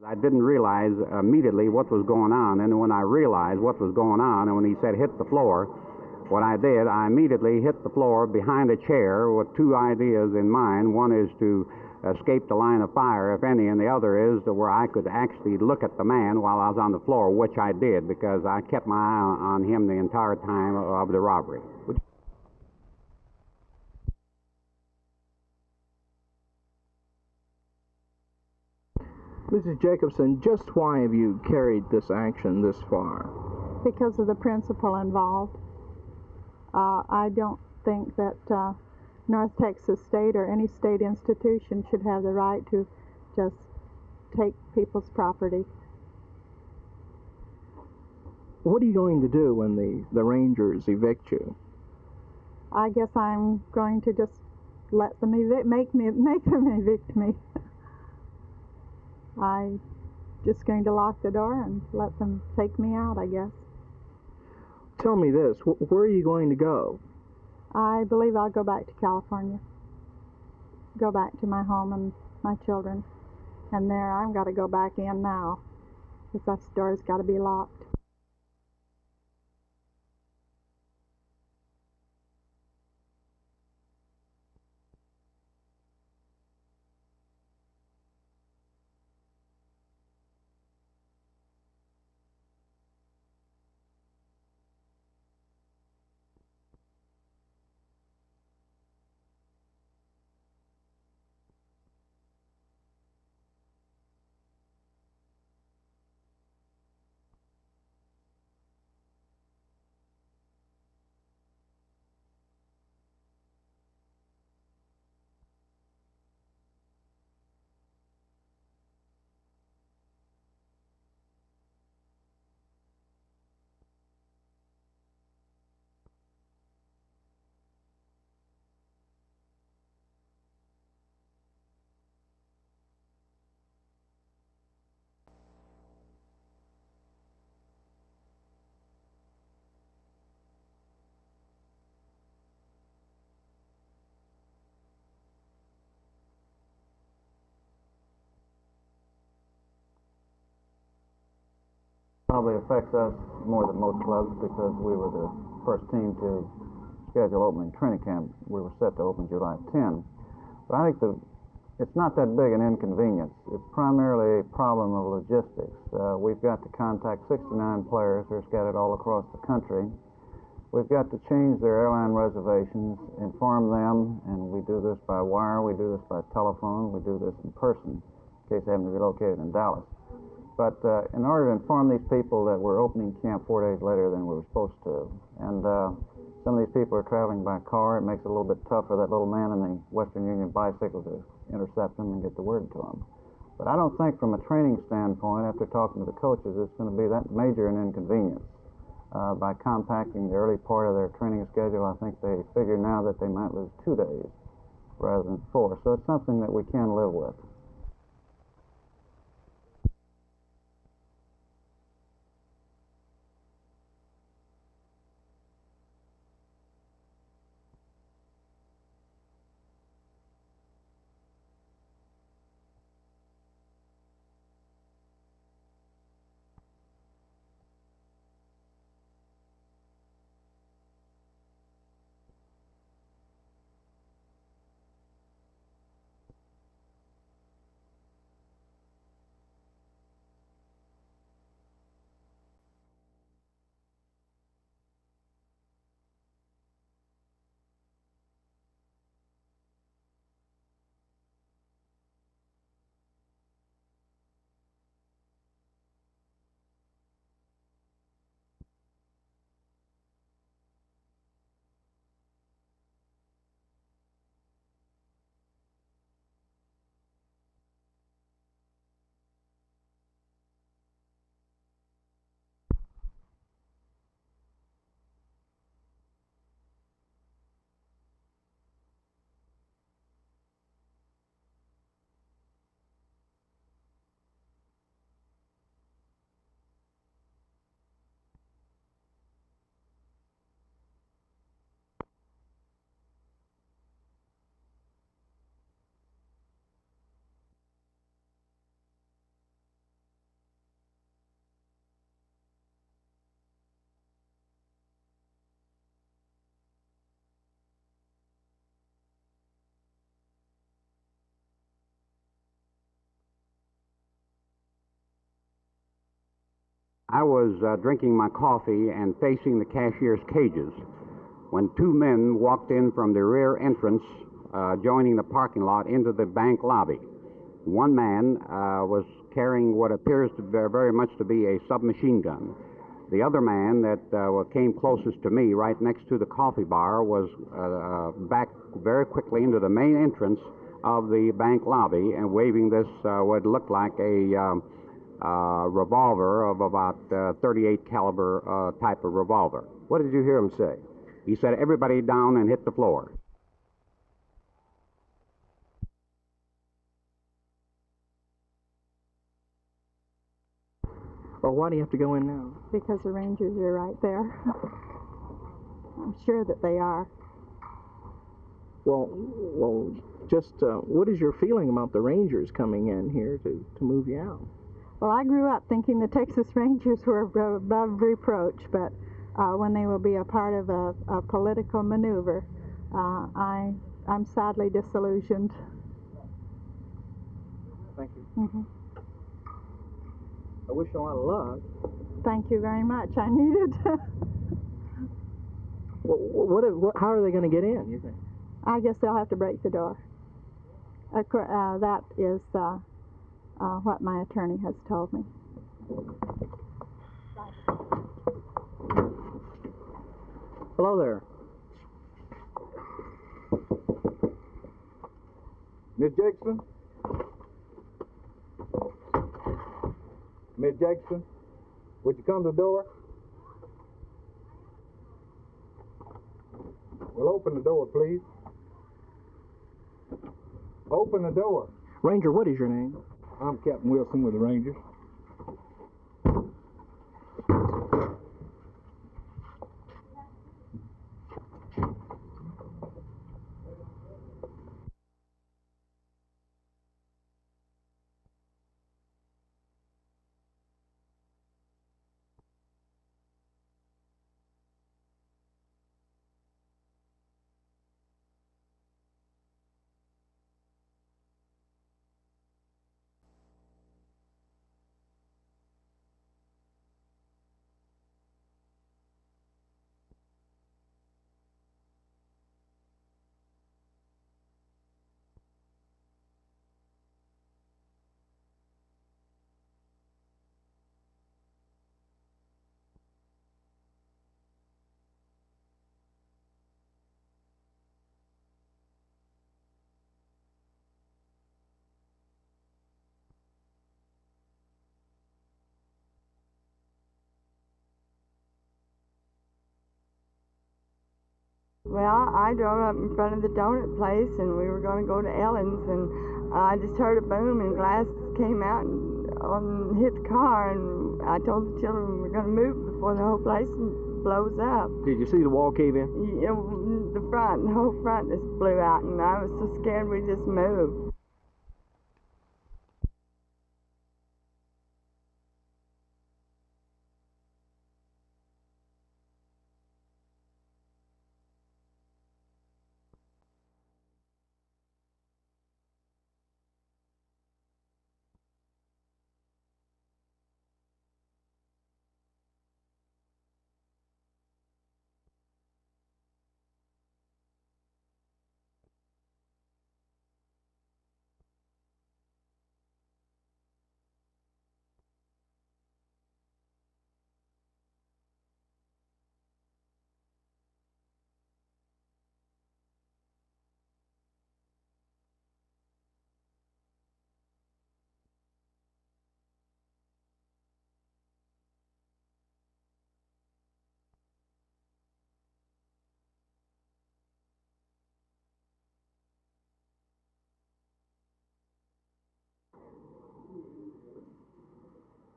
I didn't realize immediately what was going on, and when I realized what was going on, and when he said hit the floor, what I did, I immediately hit the floor behind a chair with two ideas in mind. One is to escape the line of fire, if any, and the other is to where I could actually look at the man while I was on the floor, which I did because I kept my eye on him the entire time of the robbery. Mrs. Jacobson, just why have you carried this action this far? Because of the principle involved. I don't think that North Texas State or any state institution should have the right to just take people's property. What are you going to do when the Rangers evict you? I guess I'm going to just let them make them evict me. I'm just going to lock the door and let them take me out, I guess. Tell me this, where are you going to go? I believe I'll go back to California. Go back to my home and my children. And there, I've got to go back in now, because that door's got to be locked. Probably affects us more than most clubs because we were the first team to schedule opening training camp. We were set to open July 10. But I think it's not that big an inconvenience. It's primarily a problem of logistics. We've got to contact 69 players who are scattered all across the country. We've got to change their airline reservations, inform them, and we do this by wire, we do this by telephone, we do this in person, in case they happen to be located in Dallas. But in order to inform these people that we're opening camp 4 days later than we were supposed to, and some of these people are traveling by car, it makes it a little bit tough for that little man in the Western Union bicycle to intercept them and get the word to them. But I don't think from a training standpoint, after talking to the coaches, it's going to be that major an inconvenience. By compacting the early part of their training schedule, I think they figure now that they might lose 2 days rather than 4. So it's something that we can live with. I was drinking my coffee and facing the cashier's cages when two men walked in from the rear entrance, joining the parking lot into the bank lobby. One man was carrying what appears to very much to be a submachine gun. The other man that came closest to me, right next to the coffee bar, was back very quickly into the main entrance of the bank lobby and waving this what looked like a revolver of about 38 caliber type of revolver. What did you hear him say? He said, "Everybody down and hit the floor." Well, why do you have to go in now? Because the Rangers are right there. I'm sure that they are. Well, just what is your feeling about the Rangers coming in here to move you out? Well, I grew up thinking the Texas Rangers were above reproach, but when they will be a part of a political maneuver, I'm sadly disillusioned. Thank you. Mm-hmm. I wish you a lot of luck. Thank you very much. I need it. How are they going to get in, you think? I guess they'll have to break the door. That is what my attorney has told me. Hello there. Miss Jackson? Miss Jackson, would you come to the door? Well, open the door, please. Open the door. Ranger, what is your name? I'm Captain Wilson with the Rangers. Well, I drove up in front of the donut place, and we were going to go to Ellen's, and I just heard a boom, and glass came out and hit the car, and I told the children we're going to move before the whole place blows up. Did you see the wall cave in? Yeah, the whole front just blew out, and I was so scared we just moved.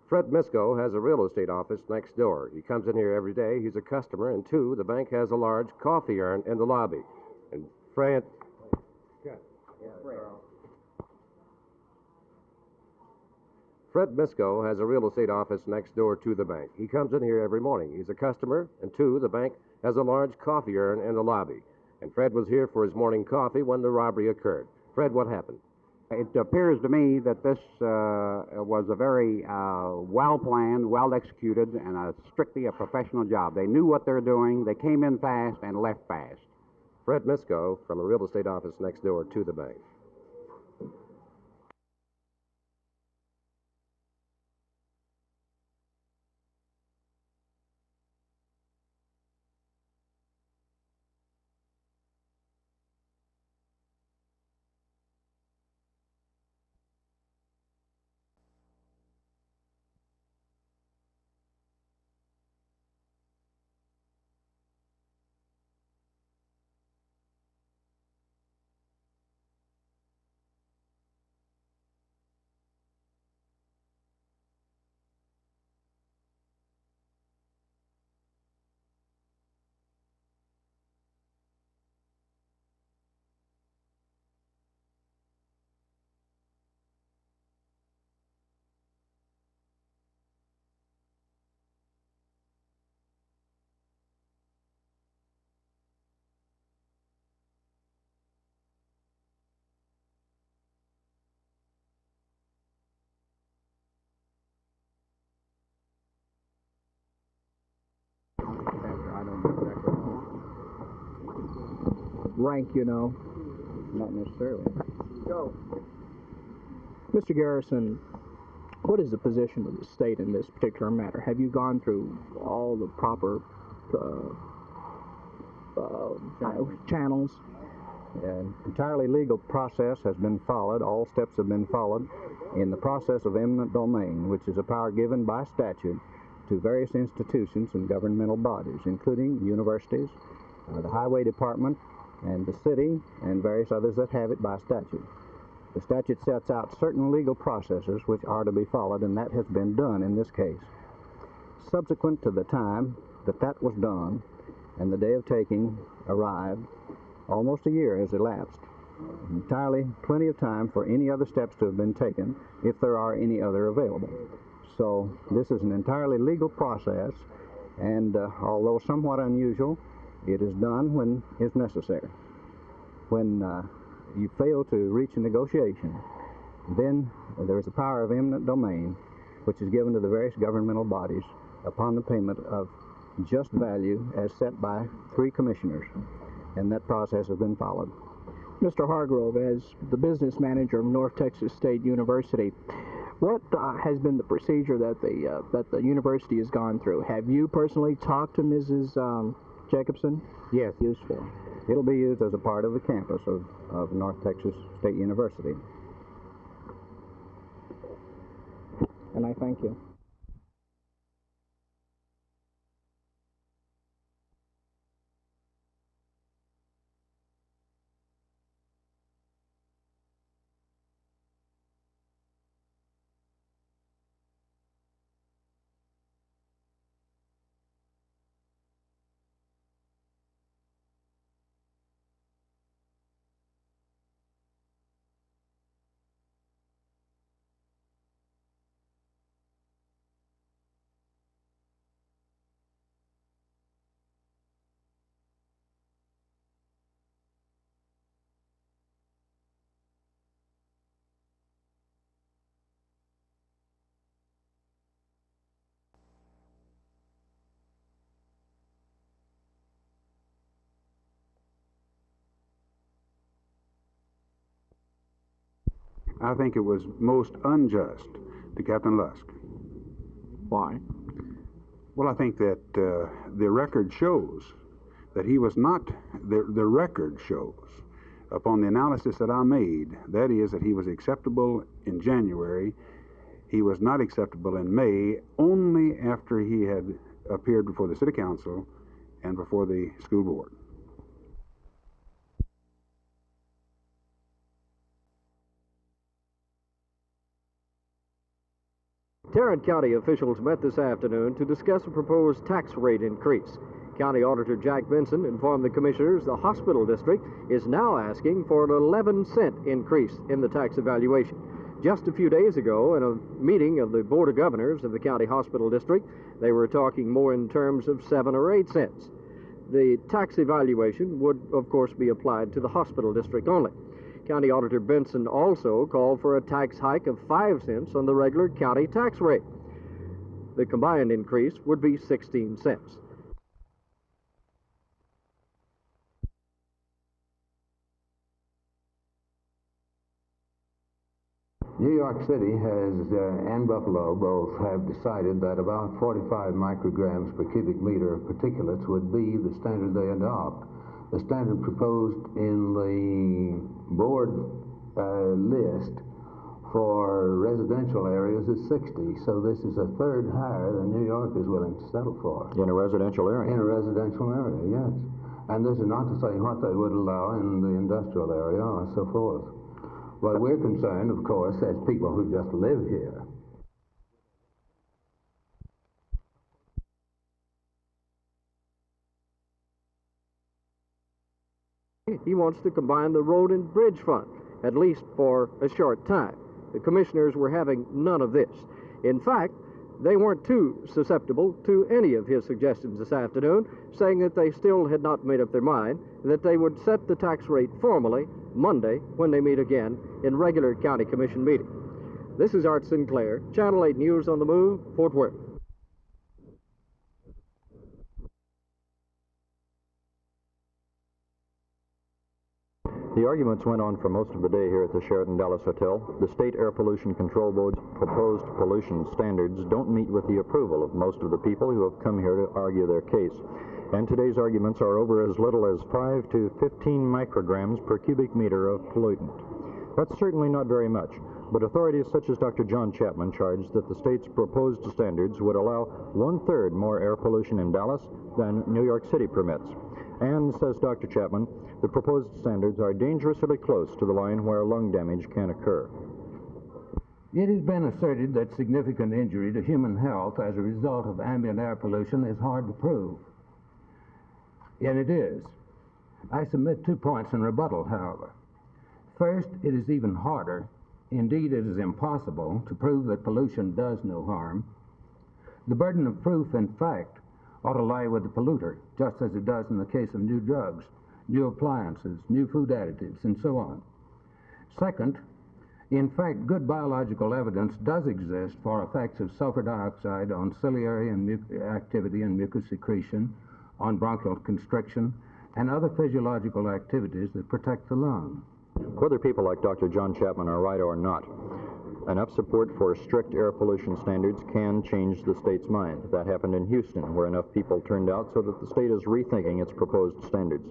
Fred Misko has a real estate office next door. He comes in here every day. He's a customer. And two, the bank has a large coffee urn in the lobby. And Fred... Fred Misko has a real estate office next door to the bank. He comes in here every morning. He's a customer. And two, the bank has a large coffee urn in the lobby. And Fred was here for his morning coffee when the robbery occurred. Fred, what happened? It appears to me that this was a very well-planned, well-executed, and strictly a professional job. They knew what they're doing. They came in fast and left fast. Fred Misco from a real estate office next door to the bank. I don't know exactly. Rank, you know. Not necessarily. Go. Mr. Garrison, what is the position of the state in this particular matter? Have you gone through all the proper channels? An entirely legal process has been followed. All steps have been followed in the process of eminent domain, which is a power given by statute to various institutions and governmental bodies, including universities, the highway department, and the city, and various others that have it by statute. The statute sets out certain legal processes which are to be followed, and that has been done in this case. Subsequent to the time that was done and the day of taking arrived, almost a year has elapsed. Entirely plenty of time for any other steps to have been taken, if there are any other available. So this is an entirely legal process, and although somewhat unusual, it is done when is necessary. When you fail to reach a negotiation, then there is a power of eminent domain which is given to the various governmental bodies upon the payment of just value as set by 3 commissioners, and that process has been followed. Mr. Hargrove, as the business manager of North Texas State University, what has been the procedure that the university has gone through? Have you personally talked to Mrs. Jacobson? Yes, useful. It'll be used as a part of the campus of North Texas State University. And I thank you. I think it was most unjust to Captain Lusk. Why? Well, I think that the record shows that he was not, the record shows, upon the analysis that I made, that is that he was acceptable in January, he was not acceptable in May, only after he had appeared before the City Council and before the school board. Tarrant County officials met this afternoon to discuss a proposed tax rate increase. County Auditor Jack Benson informed the commissioners the hospital district is now asking for an 11-cent increase in the tax evaluation. Just a few days ago, in a meeting of the Board of Governors of the County Hospital District, they were talking more in terms of 7 or 8 cents. The tax evaluation would, of course, be applied to the hospital district only. County Auditor Benson also called for a tax hike of 5 cents on the regular county tax rate. The combined increase would be 16 cents. New York City and Buffalo both have decided that about 45 micrograms per cubic meter of particulates would be the standard they adopt. The standard proposed in the board list for residential areas is 60, so this is a third higher than New York is willing to settle for. In a residential area? In a residential area, yes. And this is not to say what they would allow in the industrial area or so forth. But we're concerned, of course, as people who just live here. He wants to combine the road and bridge fund, at least for a short time. The commissioners were having none of this. In fact, they weren't too susceptible to any of his suggestions this afternoon, saying that they still had not made up their mind and that they would set the tax rate formally Monday when they meet again in regular county commission meeting. This is Art Sinclair, Channel 8 News on the Move, Fort Worth. The arguments went on for most of the day here at the Sheraton Dallas Hotel. The State Air Pollution Control Board's proposed pollution standards don't meet with the approval of most of the people who have come here to argue their case. And today's arguments are over as little as 5 to 15 micrograms per cubic meter of pollutant. That's certainly not very much, but authorities such as Dr. John Chapman charged that the state's proposed standards would allow 1/3 more air pollution in Dallas than New York City permits. And, says Dr. Chapman, the proposed standards are dangerously close to the line where lung damage can occur. It has been asserted that significant injury to human health as a result of ambient air pollution is hard to prove. And it is. I submit 2 points in rebuttal, however. First, it is even harder, indeed it is impossible, to prove that pollution does no harm. The burden of proof, in fact, ought to lie with the polluter, just as it does in the case of new drugs, new appliances, new food additives, and so on. Second, in fact, good biological evidence does exist for effects of sulfur dioxide on ciliary and activity and mucus secretion, on bronchial constriction, and other physiological activities that protect the lung. Whether people like Dr. John Chapman are right or not, enough support for strict air pollution standards can change the state's mind. That happened in Houston, where enough people turned out so that the state is rethinking its proposed standards.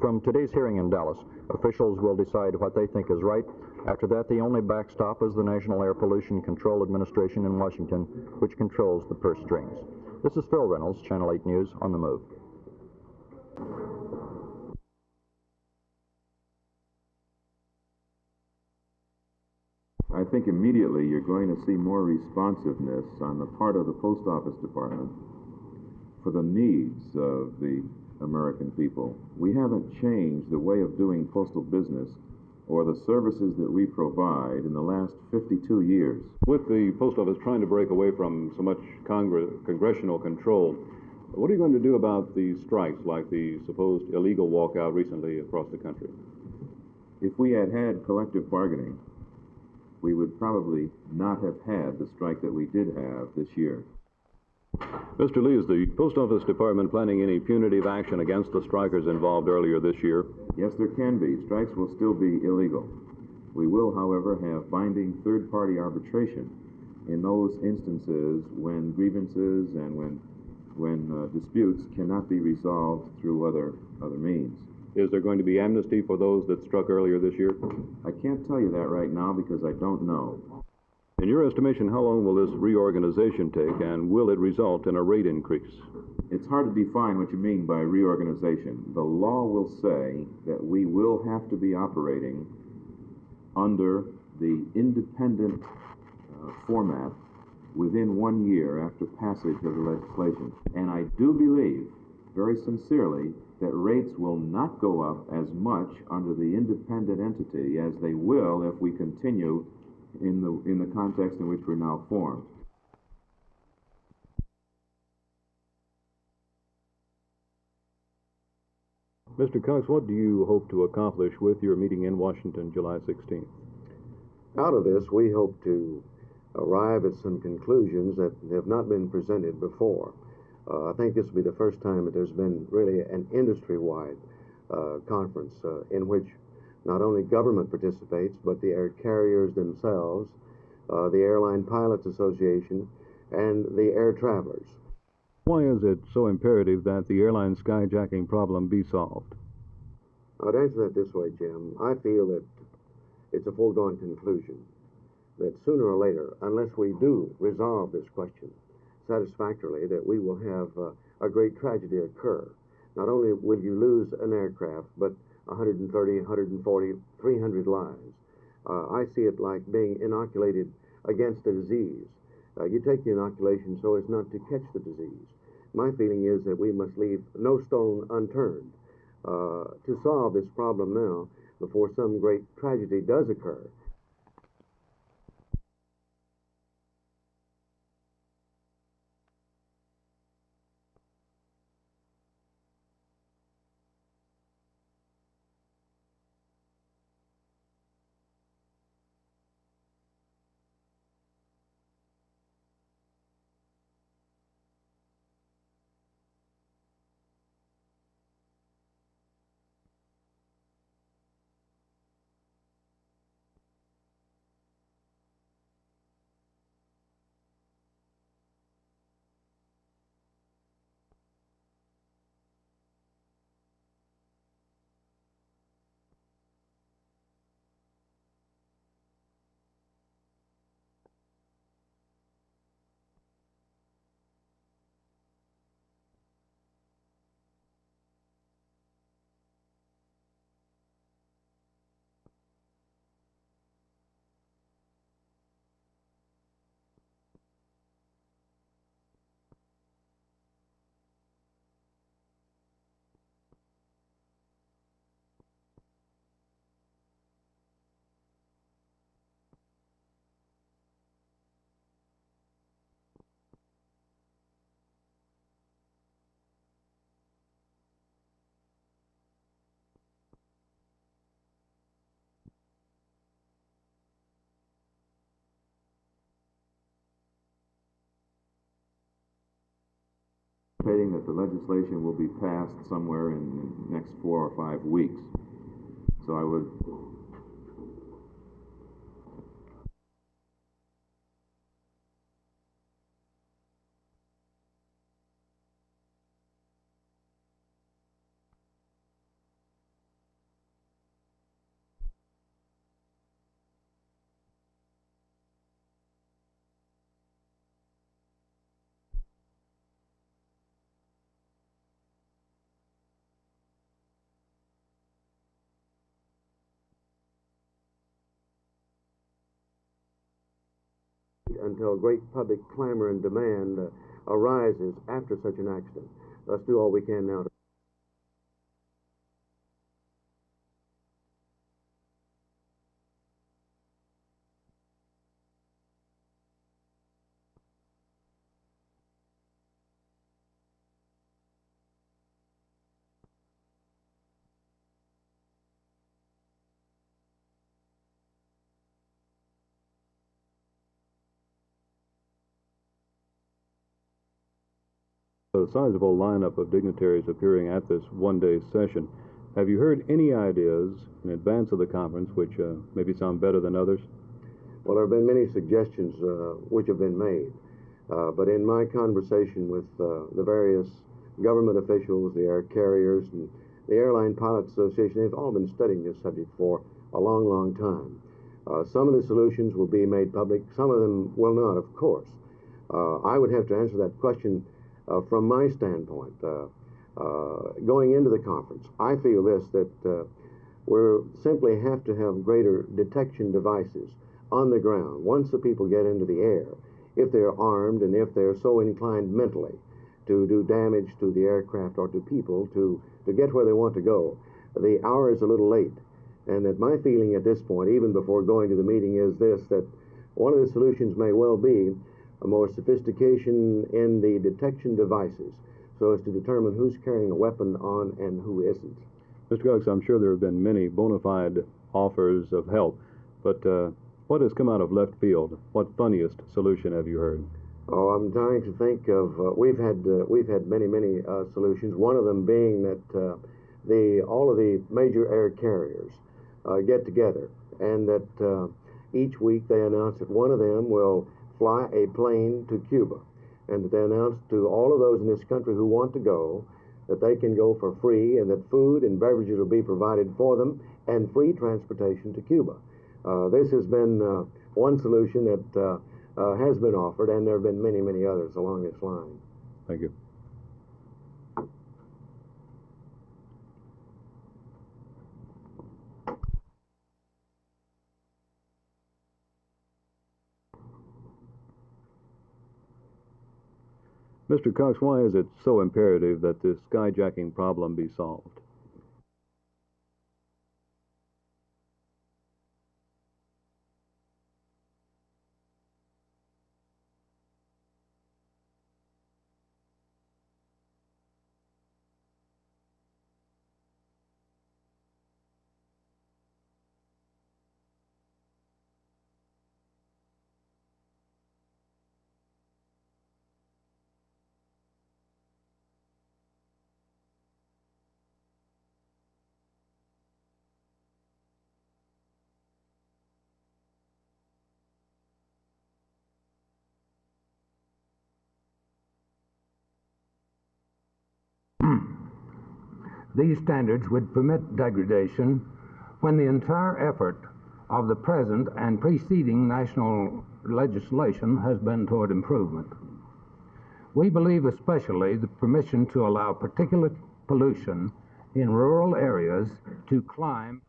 From today's hearing in Dallas, officials will decide what they think is right. After that, the only backstop is the National Air Pollution Control Administration in Washington, which controls the purse strings. This is Phil Reynolds, Channel 8 News on the Move. I think immediately you're going to see more responsiveness on the part of the Post Office Department for the needs of the American people. We haven't changed the way of doing postal business or the services that we provide in the last 52 years. With the Post Office trying to break away from so much congressional control, what are you going to do about the strikes, like the supposed illegal walkout recently across the country? If we had had collective bargaining, we would probably not have had the strike that we did have this year. Mr. Lee, is the Post Office Department planning any punitive action against the strikers involved earlier this year? Yes, there can be. Strikes will still be illegal. We will, however, have binding third-party arbitration in those instances when grievances and when disputes cannot be resolved through other means. Is there going to be amnesty for those that struck earlier this year? I can't tell you that right now because I don't know. In your estimation, how long will this reorganization take, and will it result in a rate increase? It's hard to define what you mean by reorganization. The law will say that we will have to be operating under the independent format within 1 year after passage of the legislation. And I do believe, very sincerely, that rates will not go up as much under the independent entity as they will if we continue in the context in which we're now formed. Mr. Cox, what do you hope to accomplish with your meeting in Washington July 16th? Out of this, we hope to arrive at some conclusions that have not been presented before. I think this will be the first time that there's been really an industry-wide conference in which not only government participates, but the air carriers themselves, the Airline Pilots Association, and the air travelers. Why is it so imperative that the airline skyjacking problem be solved? I'd answer that this way, Jim. I feel that it's a foregone conclusion that sooner or later, unless we do resolve this question satisfactorily, that we will have a great tragedy occur. Not only will you lose an aircraft, but 130, 140, 300 lives. I see it like being inoculated against a disease. You take the inoculation so as not to catch the disease. My feeling is that we must leave no stone unturned to solve this problem now before some great tragedy does occur. That the legislation will be passed somewhere in the next 4 or 5 weeks. So I would until great public clamor and demand arises after such an accident. Let's do all we can now to A sizable lineup of dignitaries appearing at this one-day session. Have you heard any ideas in advance of the conference which maybe sound better than others? Well, there have been many suggestions which have been made, but in my conversation with the various government officials, the air carriers, and the Airline Pilots Association, they've all been studying this subject for a long, long time. Some of the solutions will be made public, some of them will not, of course. I would have to answer that question from my standpoint. Going into the conference, I feel this, that we simply have to have greater detection devices on the ground. Once the people get into the air, if they're armed and if they're so inclined mentally to do damage to the aircraft or to people to get where they want to go, the hour is a little late. And that my feeling at this point, even before going to the meeting, is this, that one of the solutions may well be a more sophistication in the detection devices so as to determine who's carrying a weapon on and who isn't. Mr. Cox, I'm sure there have been many bona fide offers of help, but what has come out of left field? What funniest solution have you heard? Oh, I'm trying to think of. We've had many solutions. One of them being that all of the major air carriers get together, and that each week they announce that one of them will fly a plane to Cuba, and that they announce to all of those in this country who want to go that they can go for free, and that food and beverages will be provided for them, and free transportation to Cuba. This has been one solution that has been offered, and there have been many others along this line. Thank you. Mr. Cox, why is it so imperative that this skyjacking problem be solved? These standards would permit degradation when the entire effort of the present and preceding national legislation has been toward improvement. We believe especially the permission to allow particulate pollution in rural areas to climb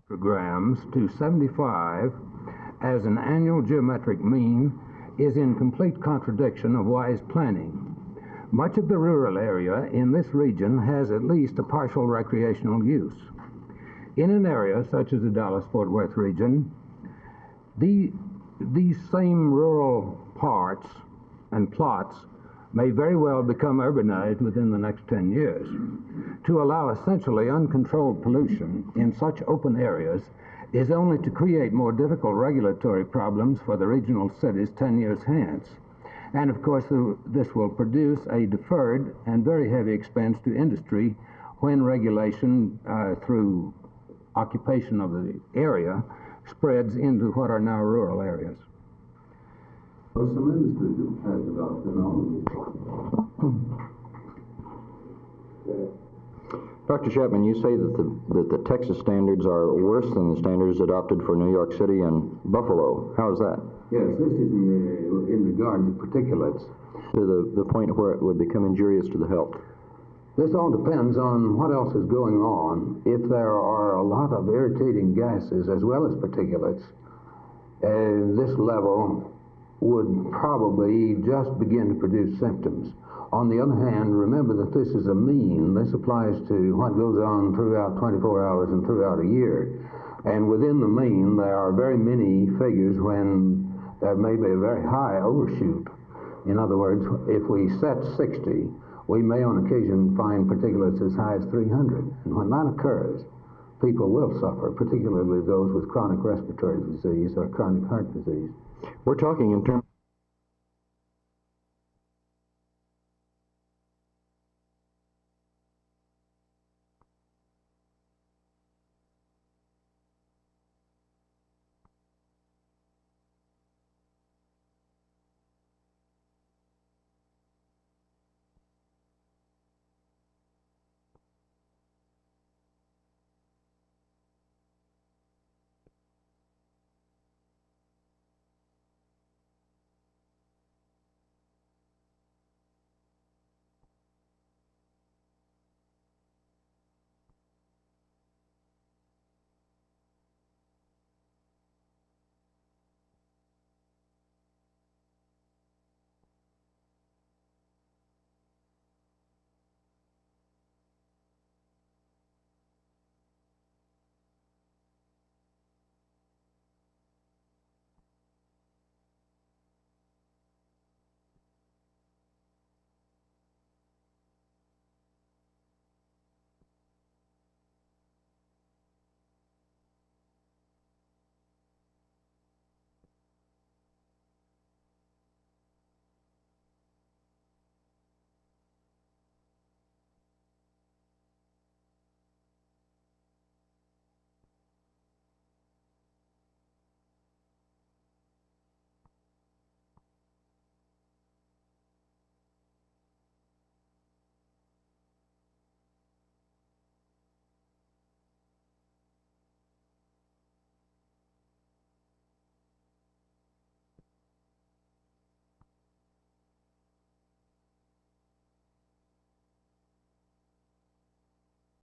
grams to 75 as an annual geometric mean is in complete contradiction of wise planning. Much of the rural area in this region has at least a partial recreational use. In an area such as the Dallas-Fort Worth region, these same rural parts and plots may very well become urbanized within the next 10 years. To allow essentially uncontrolled pollution in such open areas is only to create more difficult regulatory problems for the regional cities 10 years hence. And of course, this will produce a deferred and very heavy expense to industry when regulation through occupation of the area spreads into what are now rural areas. Well, some industry has developed in all of these. Dr. Chapman, you say that the Texas standards are worse than the standards adopted for New York City and Buffalo. How is that? Yes, this is in regard to particulates. To the point where it would become injurious to the health. This all depends on what else is going on. If there are a lot of irritating gases as well as particulates, this level would probably just begin to produce symptoms. On the other hand, remember that this is a mean. This applies to what goes on throughout 24 hours and throughout a year. And within the mean, there are very many figures when there may be a very high overshoot. In other words, if we set 60, we may on occasion find particulates as high as 300. And when that occurs, people will suffer, particularly those with chronic respiratory disease or chronic heart disease. We're talking in terms